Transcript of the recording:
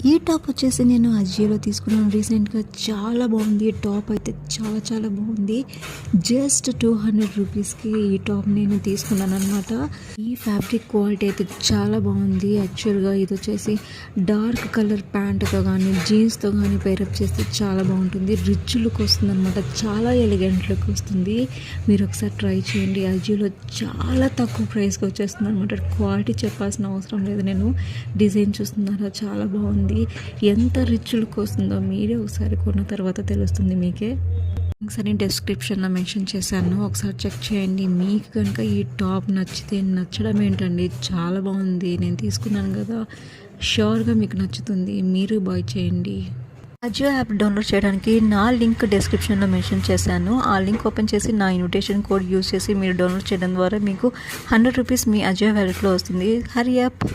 ఈ టాప్ వచ్చేసి నేను అజియోలో తీసుకున్నాను రీసెంట్గా. చాలా బాగుంది ఈ టాప్ అయితే, చాలా చాలా బాగుంది. జస్ట్ 200 రూపీస్కి ఈ టాప్ నేను తీసుకున్నాను అనమాట. ఈ ఫ్యాబ్రిక్ క్వాలిటీ అయితే చాలా బాగుంది. యాక్చువల్గా ఇది వచ్చేసి డార్క్ కలర్ ప్యాంట్తో కానీ జీన్స్తో కానీ పేరప్ చేస్తే చాలా బాగుంటుంది. రిచ్ లుక్ వస్తుంది అనమాట, చాలా ఎలిగెంట్ లుక్ వస్తుంది. మీరు ఒకసారి ట్రై చేయండి. అజియోలో చాలా తక్కువ ప్రైస్కి వచ్చేస్తుంది అనమాట. క్వాలిటీ చెప్పాల్సిన అవసరం లేదు. నేను డిజైన్ చూస్తున్నారా, చాలా బాగుంది. ఎంత రిచ్ లుక్ వస్తుందో మీరే ఒకసారి కొన్న తర్వాత తెలుస్తుంది మీకే. ఒకసారి డిస్క్రిప్షన్లో మెన్షన్ చేశాను, ఒకసారి చెక్ చేయండి. మీకు కనుక ఈ టాప్ నచ్చితే, నచ్చడం ఏంటండి, చాలా బాగుంది. నేను తీసుకున్నాను కదా, షూర్గా మీకు నచ్చుతుంది. మీరు బాయ్ చేయండి. అజియో యాప్ డౌన్లోడ్ చేయడానికి నా లింక్ డిస్క్రిప్షన్లో మెన్షన్ చేశాను. ఆ లింక్ ఓపెన్ చేసి నా ఇన్విటేషన్ కోడ్ యూస్ చేసి మీరు డౌన్లోడ్ చేయడం ద్వారా మీకు 100 రూపీస్ మీ అజియో వ్యాలెట్లో వస్తుంది. హరి యాప్.